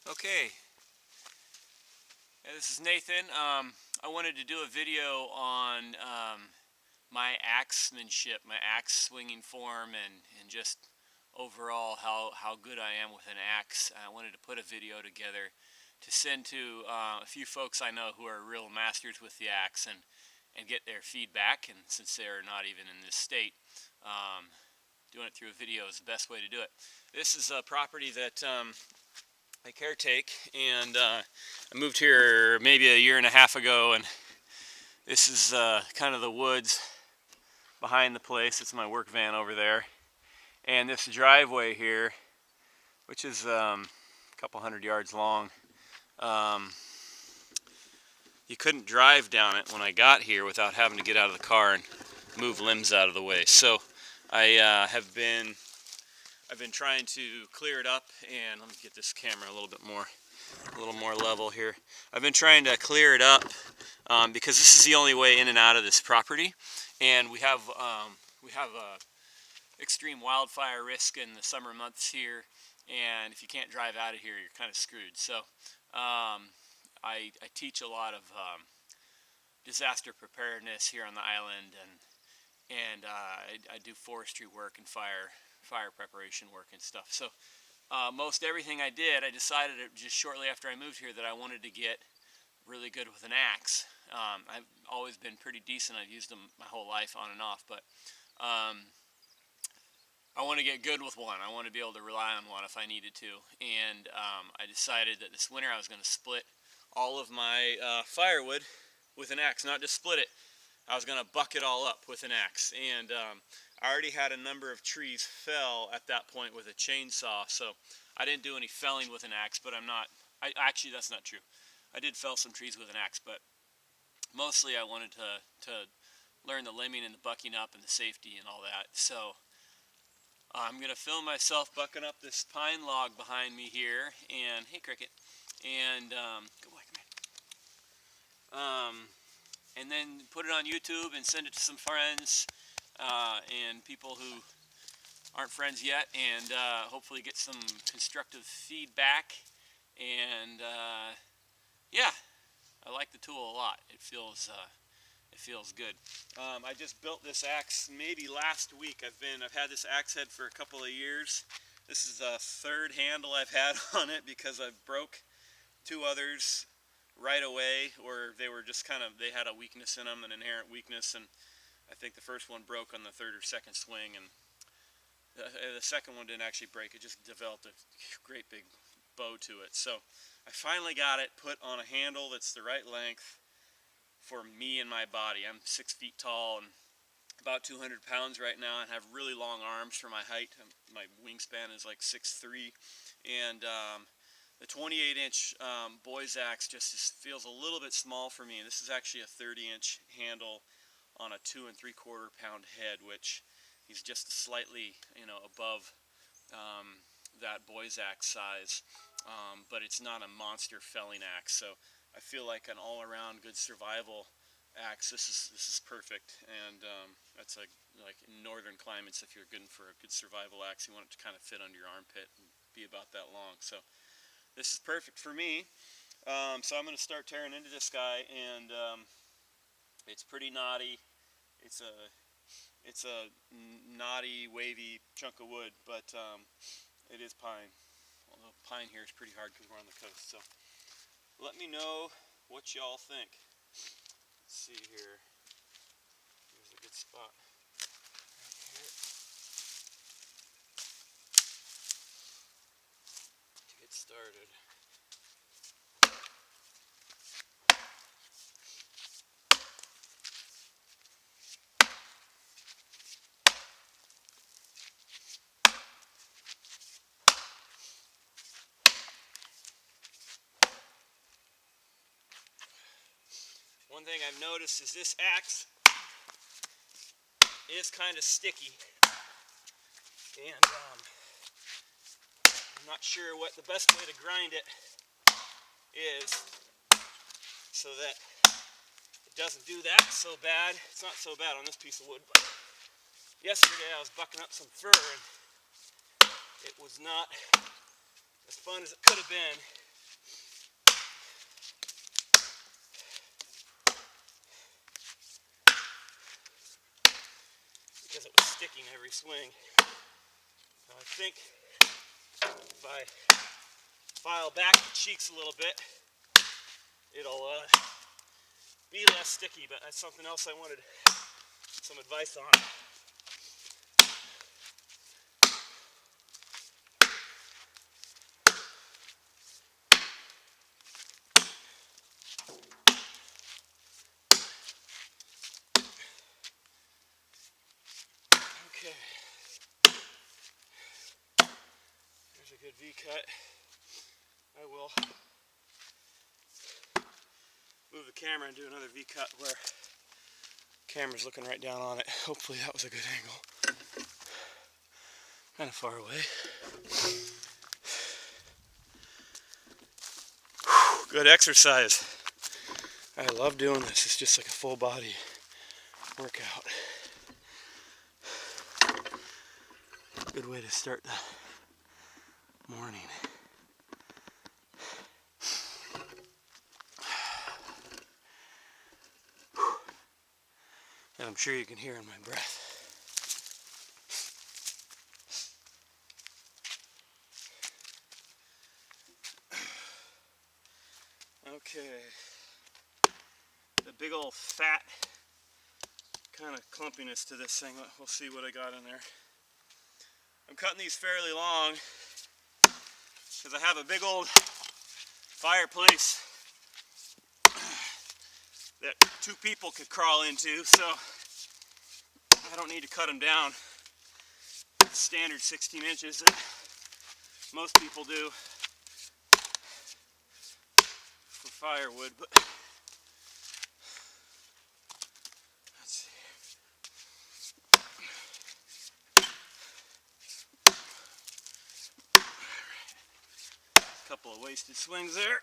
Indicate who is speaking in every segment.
Speaker 1: Okay, this is Nathan. I wanted to do a video on my axemanship, my axe swinging form, and just overall how good I am with an axe. I wanted to put a video together to send to a few folks I know who are real masters with the axe and get their feedback. And since they're not even in this state, doing it through a video is the best way to do it. This is a property that I caretake, and I moved here maybe a year and a half ago, and this is kind of the woods behind the place. It's my work van over there, and this driveway here, which is a couple hundred yards long, you couldn't drive down it when I got here without having to get out of the car and move limbs out of the way. So I've been trying to clear it up, and let me get this camera a little more level here. I've been trying to clear it up because this is the only way in and out of this property, and we have extreme wildfire risk in the summer months here, and if you can't drive out of here, you're kind of screwed. So I teach a lot of disaster preparedness here on the island, and I do forestry work and fire preparation work and stuff. So most everything I did, I decided just shortly after I moved here that I wanted to get really good with an axe. I've always been pretty decent. I've used them my whole life on and off, but I want to get good with one. I want to be able to rely on one if I needed to. And I decided that this winter I was going to split all of my firewood with an axe. Not just split it, I was going to buck it all up with an axe. And I already had a number of trees fell at that point with a chainsaw, so I didn't do any felling with an axe, but actually that's not true. I did fell some trees with an axe, but mostly I wanted to learn the limbing and the bucking up and the safety and all that. So I'm going to film myself bucking up this pine log behind me here, and hey Cricket, and good boy, come here. And then put it on YouTube and send it to some friends and people who aren't friends yet, and hopefully get some constructive feedback. And yeah, I like the tool a lot. It feels good. I just built this axe maybe last week. I've had this axe head for a couple of years. This is the third handle I've had on it because I broke two others right away, or they were just they had a weakness in them, an inherent weakness, and I think the first one broke on the third or second swing, and the second one didn't actually break. It just developed a great big bow to it. So I finally got it put on a handle that's the right length for me and my body. I'm 6 feet tall and about 200 pounds right now, and have really long arms for my height. My wingspan is like 6'3", and the 28-inch boy's axe just feels a little bit small for me. This is actually a 30-inch handle on a 2 3/4 pound head, which he's just slightly, above that boy's axe size, but it's not a monster felling axe. So I feel like an all-around good survival axe. This is perfect, and that's like in northern climates, if you're good for a good survival axe, you want it to kind of fit under your armpit and be about that long. So this is perfect for me. So I'm going to start tearing into this guy, and it's pretty knotty. It's a knotty, wavy chunk of wood, but it is pine. Although pine here is pretty hard because we're on the coast. So let me know what y'all think. Let's see here. Here's a good spot. Right here. To get started. One thing I've noticed is this axe is kind of sticky, and I'm not sure what the best way to grind it is so that it doesn't do that so bad. It's not so bad on this piece of wood, but yesterday I was bucking up some fir, and it was not as fun as it could have been. every swing. Now I think if I file back the cheeks a little bit, it'll be less sticky, but that's something else I wanted some advice on. Okay, there's a good V-cut. I will move the camera and do another V-cut where the camera's looking right down on it. Hopefully that was a good angle. Kind of far away. Good exercise. I love doing this. It's just like a full body workout. Good way to start the morning. And I'm sure you can hear in my breath. Okay. The big old fat kind of clumpiness to this thing. We'll see what I got in there. I'm cutting these fairly long because I have a big old fireplace that 2 people could crawl into, so I don't need to cut them down standard 16 inches that most people do for firewood. But let's see. Couple of wasted swings there.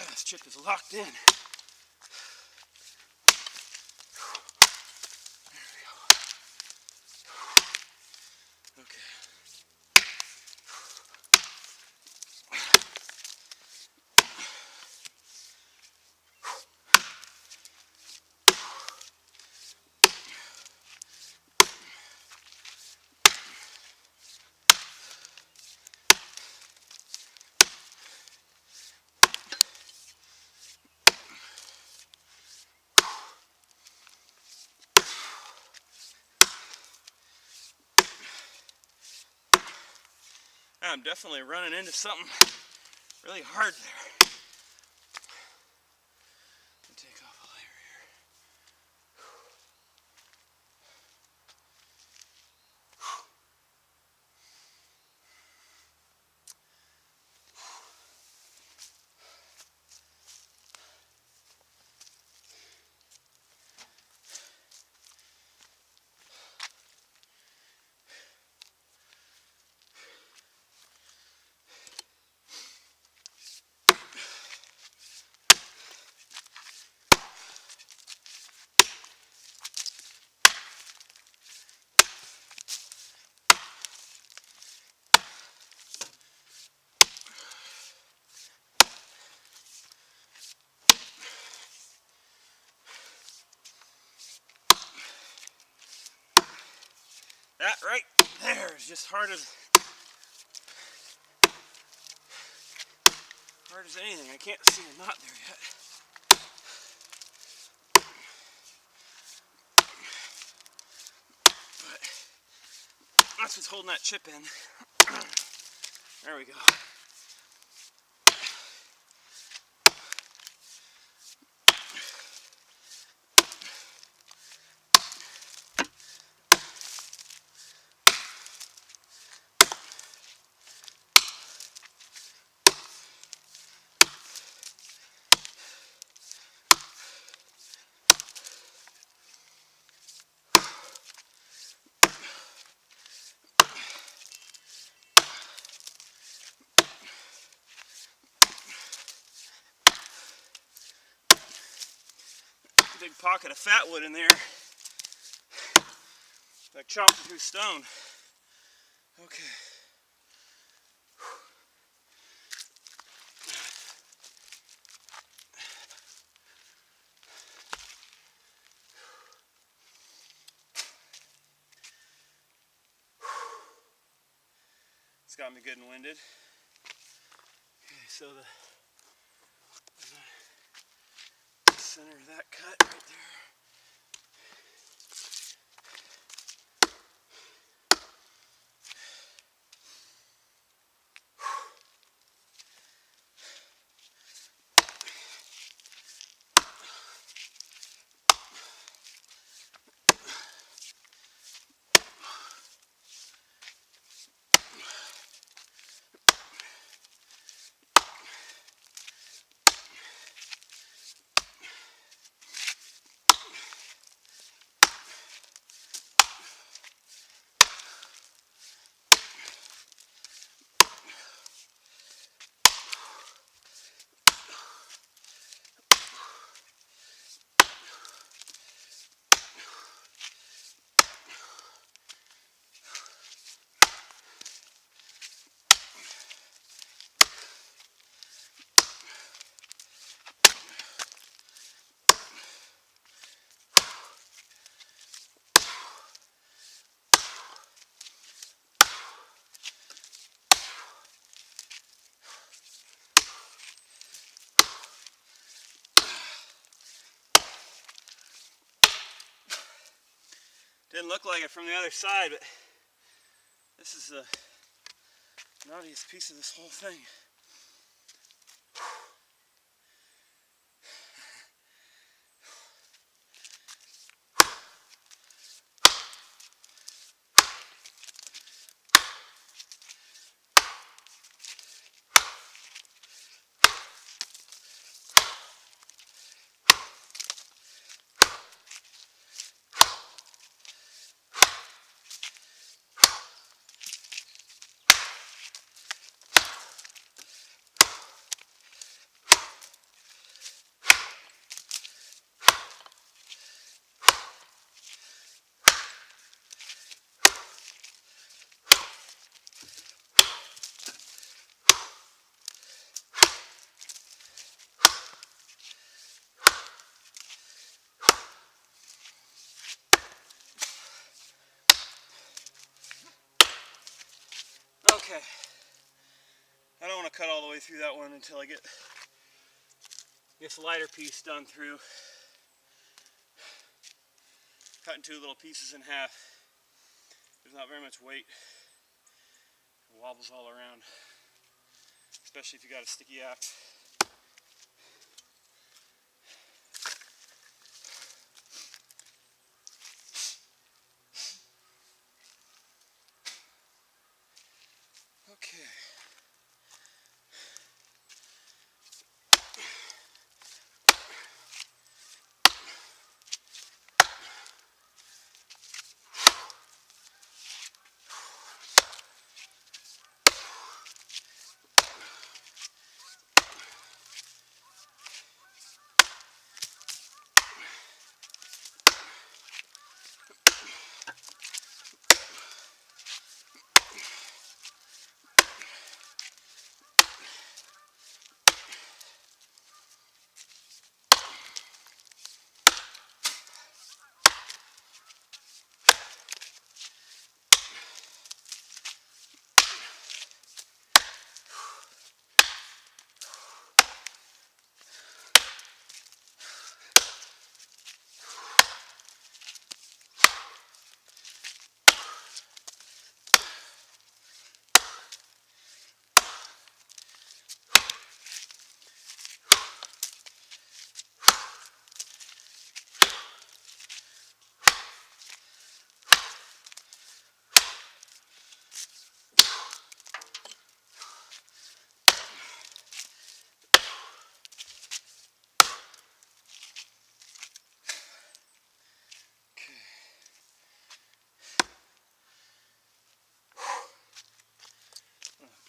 Speaker 1: This chip is locked in. I'm definitely running into something really hard there. Take off a layer here. That right there is just hard as anything. I can't see a knot there yet. But that's what's holding that chip in. There we go. big pocket of fat wood in there. Like chopping through stone. Okay. It's got me good and winded. Okay, so the center of that cut right there. Didn't look like it from the other side, but this is the knottiest piece of this whole thing. Okay, I don't want to cut all the way through that one until I get this lighter piece done through. Cut in two little pieces in half. There's not very much weight. It wobbles all around, especially if you got a sticky axe. Okay.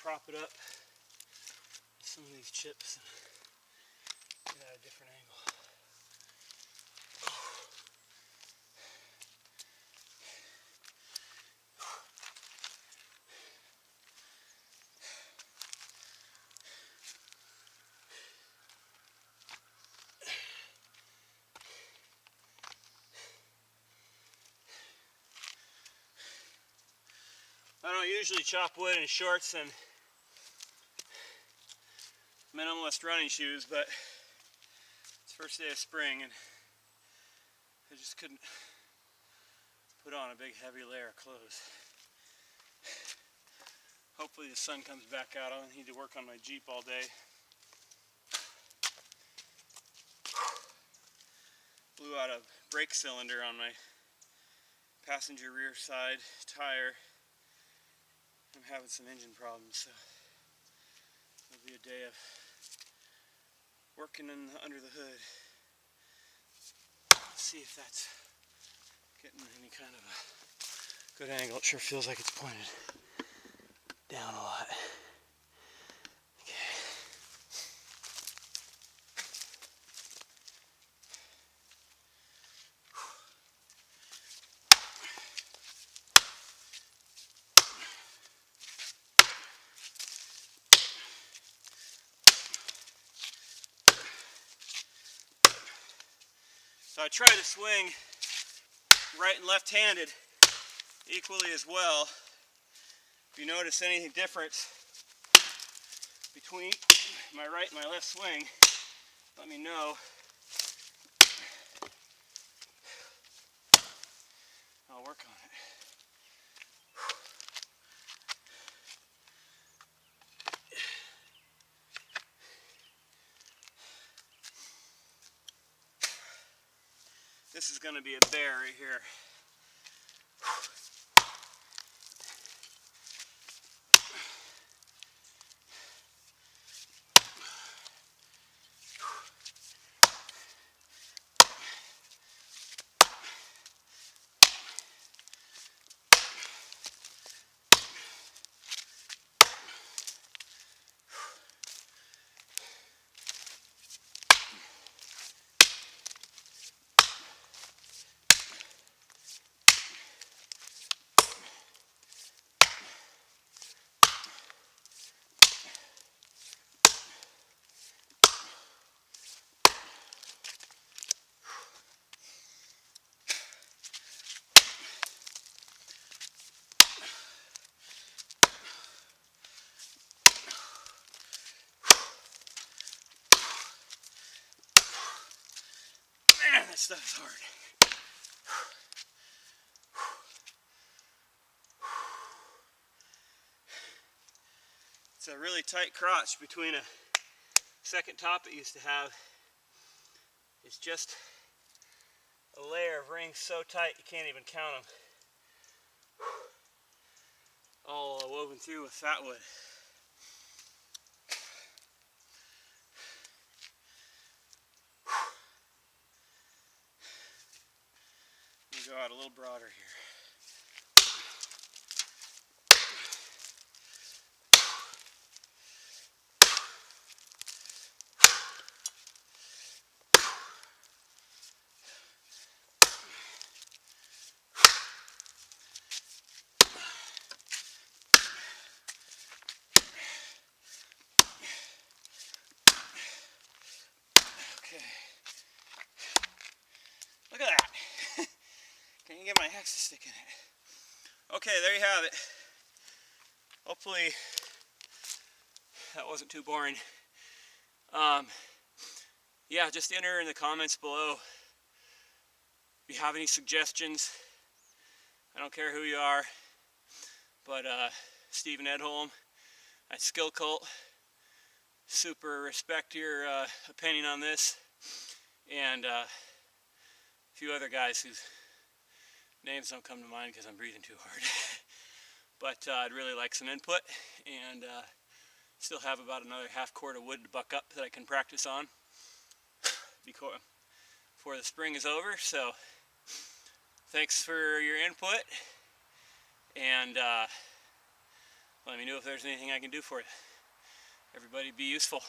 Speaker 1: Prop it up with some of these chips and get at a different angle. usually chop wood in shorts and minimalist running shoes, but it's first day of spring and I just couldn't put on a big heavy layer of clothes. Hopefully the sun comes back out. I'll need to work on my Jeep all day. Blew out a brake cylinder on my passenger rear side tire. I'm having some engine problems, so it'll be a day of working under the hood. Let's see if that's getting any kind of a good angle. It sure feels like it's pointed down a lot. Okay. So I try to swing right and left-handed equally as well. If you notice any difference between my right and my left swing, let me know. I'll work on it. This is going to be a bear right here. Man, that stuff is hard. It's a really tight crotch between a second top it used to have. It's just a layer of rings so tight you can't even count them. All woven through with fat wood. Let me go out a little broader here. Okay. Look at that. Can you get my axe to stick in it? Okay, there you have it. Hopefully that wasn't too boring. Yeah, just enter in the comments below if you have any suggestions. I don't care who you are, but Stephen Edholm at Skill Cult, super respect your opinion on this, and a few other guys whose names don't come to mind because I'm breathing too hard. But I'd really like some input, and still have about another half quart of wood to buck up that I can practice on before the spring is over. So thanks for your input, and let me know if there's anything I can do for you. Everybody be useful.